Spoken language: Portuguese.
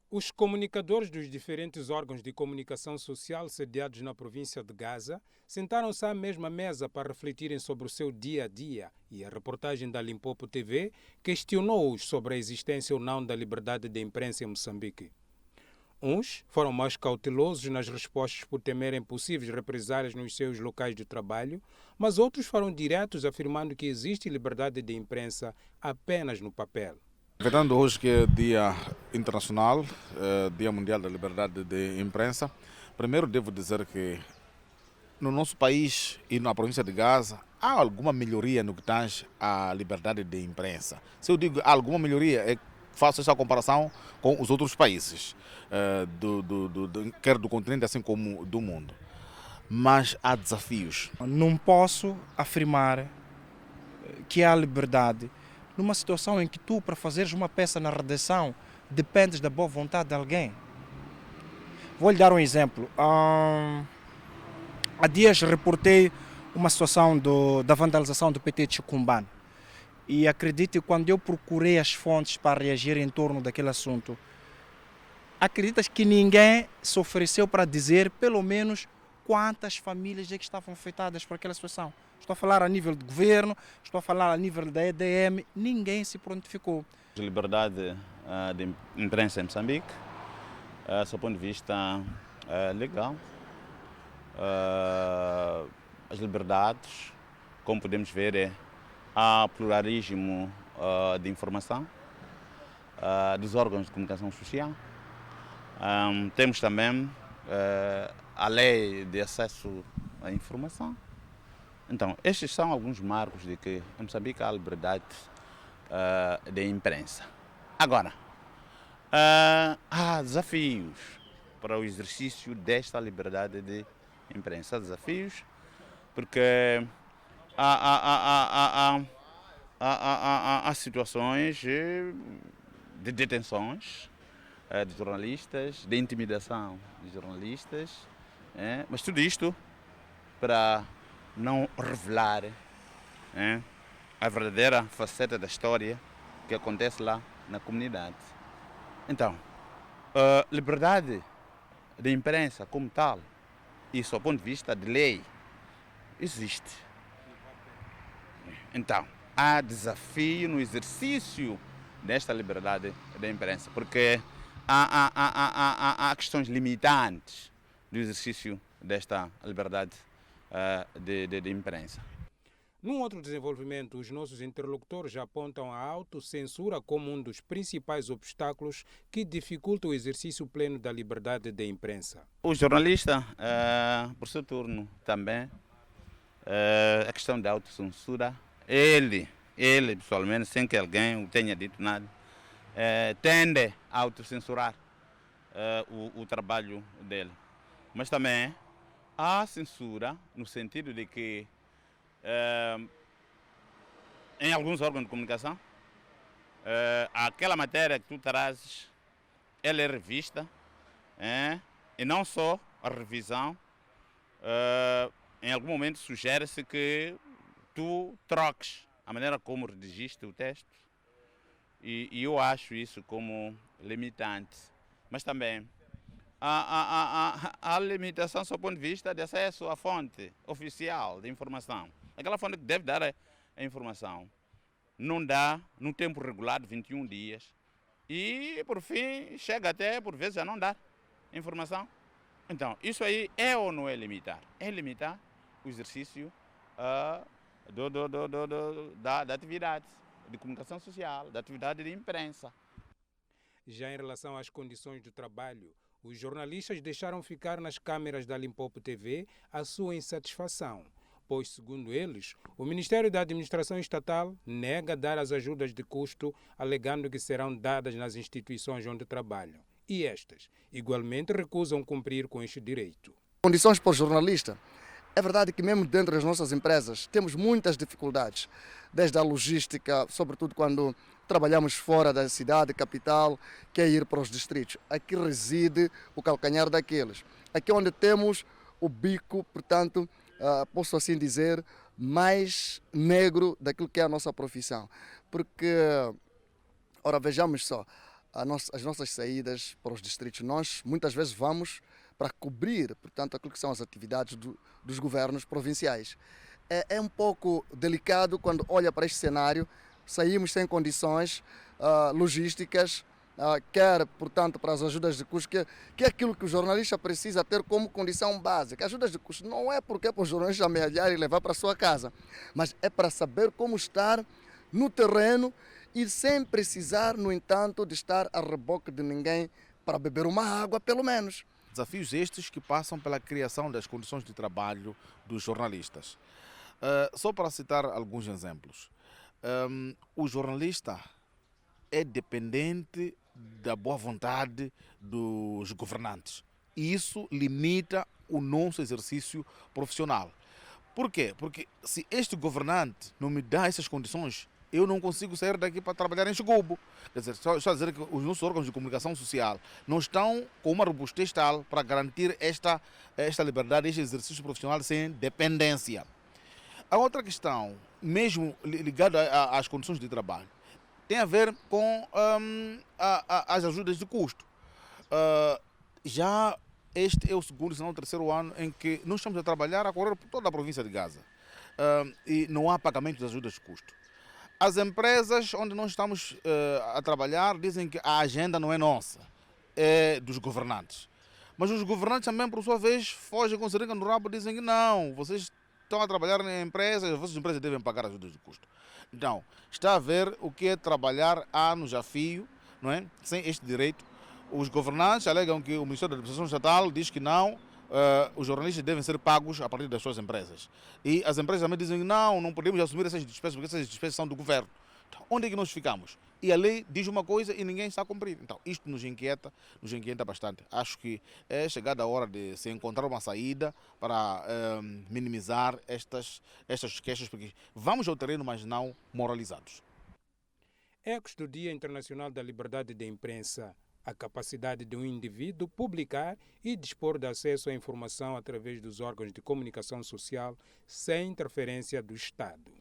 Os comunicadores dos diferentes órgãos de comunicação social sediados na província de Gaza sentaram-se à mesma mesa para refletirem sobre o seu dia a dia e a reportagem da Limpopo TV questionou-os sobre a existência ou não da liberdade de imprensa em Moçambique. Uns foram mais cautelosos nas respostas por temerem possíveis represálias nos seus locais de trabalho, mas outros foram diretos afirmando que existe liberdade de imprensa apenas no papel. Aproveitando hoje que é Dia Internacional, Dia Mundial da Liberdade de Imprensa, primeiro devo dizer que no nosso país e na província de Gaza há alguma melhoria no que tange à liberdade de imprensa. Se eu digo alguma melhoria, faço essa comparação com os outros países, quer do continente assim como do mundo. Mas há desafios. Não posso afirmar que há liberdade numa situação em que tu, para fazeres uma peça na redação, dependes da boa vontade de alguém. Vou-lhe dar um exemplo. Há dias reportei uma situação da vandalização do PT de Chicumbane. E acredite, quando eu procurei as fontes para reagir em torno daquele assunto, acreditas que ninguém se ofereceu para dizer, pelo menos, quantas famílias é que estavam afetadas por aquela situação. Estou a falar a nível de governo, estou a falar a nível da EDM, ninguém se prontificou. Liberdade de imprensa em Moçambique, do ponto de vista legal, as liberdades, como podemos ver, há pluralismo de informação dos órgãos de comunicação social. Temos também a lei de acesso à informação. Então, estes são alguns marcos de que em Moçambique há liberdade de imprensa. Agora, há desafios para o exercício desta liberdade de imprensa. Há desafios porque há situações de detenções de jornalistas, de intimidação de jornalistas, mas tudo isto para não revelar a verdadeira faceta da história que acontece lá na comunidade. Então, a liberdade de imprensa como tal, e do ponto de vista de lei, existe. Então, há desafio no exercício desta liberdade de imprensa, porque há questões limitantes do exercício desta liberdade de imprensa. Num outro desenvolvimento, os nossos interlocutores apontam a autocensura como um dos principais obstáculos que dificulta o exercício pleno da liberdade de imprensa. O jornalista, por seu turno também, a questão da autocensura, ele pessoalmente, sem que alguém o tenha dito nada, tende a autocensurar o trabalho dele. Mas também há censura no sentido de que em alguns órgãos de comunicação aquela matéria que tu trazes, ela é revista, e não só a revisão, em algum momento sugere-se que tu troques a maneira como redigiste o texto, e eu acho isso como limitante. Mas também há limitação do ponto de vista de acesso à fonte oficial de informação. Aquela fonte que deve dar a informação não dá num tempo regular de 21 dias e, por fim, chega até, por vezes, a não dar informação. Então, isso aí é ou não é limitar? É limitar o exercício da atividade de comunicação social, da atividade de imprensa. Já em relação às condições de trabalho, os jornalistas deixaram ficar nas câmeras da Limpopo TV a sua insatisfação, pois, segundo eles, o Ministério da Administração Estatal nega dar as ajudas de custo, alegando que serão dadas nas instituições onde trabalham. E estas, igualmente, recusam cumprir com este direito. Condições para o jornalista. É verdade que mesmo dentro das nossas empresas temos muitas dificuldades, desde a logística, sobretudo quando trabalhamos fora da cidade, capital, que é ir para os distritos. Aqui reside o calcanhar daqueles. Aqui é onde temos o bico, portanto, posso assim dizer, mais negro daquilo que é a nossa profissão. Porque, ora, vejamos só, as nossas saídas para os distritos. Nós muitas vezes vamos para cobrir, portanto, aquilo que são as atividades dos governos provinciais. É um pouco delicado quando olha para este cenário, saímos sem condições logísticas, quer, portanto, para as ajudas de custo, que é aquilo que o jornalista precisa ter como condição básica. Ajudas de custo não é porque é para o jornalista amealhar e levar para a sua casa, mas é para saber como estar no terreno e sem precisar, no entanto, de estar a reboque de ninguém para beber uma água, pelo menos. Desafios estes que passam pela criação das condições de trabalho dos jornalistas. Só para citar alguns exemplos. O jornalista é dependente da boa vontade dos governantes. E isso limita o nosso exercício profissional. Por quê? Porque se este governante não me dá essas condições, eu não consigo sair daqui para trabalhar em Xingubo. Quer dizer, só dizer que os nossos órgãos de comunicação social não estão com uma robustez tal para garantir esta liberdade, este exercício profissional sem dependência. A outra questão, mesmo ligada às condições de trabalho, tem a ver com as ajudas de custo. Já este é o segundo, se não o terceiro ano em que nós estamos a trabalhar a correr por toda a província de Gaza. E não há pagamento de ajudas de custo. As empresas onde nós estamos a trabalhar dizem que a agenda não é nossa, é dos governantes. Mas os governantes também, por sua vez, fogem com seringa no rabo e dizem que não, vocês estão a trabalhar em empresas, as vossas empresas devem pagar ajudas de custo. Então, está a ver o que é trabalhar anos a fio, não é? Sem este direito. Os governantes alegam que o Ministério da Administração Estatal diz que não, os jornalistas devem ser pagos a partir das suas empresas. E as empresas também dizem que não podemos assumir essas despesas, porque essas despesas são do governo. Então, onde é que nós ficamos? E a lei diz uma coisa e ninguém está a cumprir. Então, isto nos inquieta bastante. Acho que é chegada a hora de se encontrar uma saída para minimizar estas queixas, porque vamos ao terreno, mas não moralizados. Ecos do Dia Internacional da Liberdade de Imprensa. A capacidade de um indivíduo publicar e dispor de acesso à informação através dos órgãos de comunicação social sem interferência do Estado.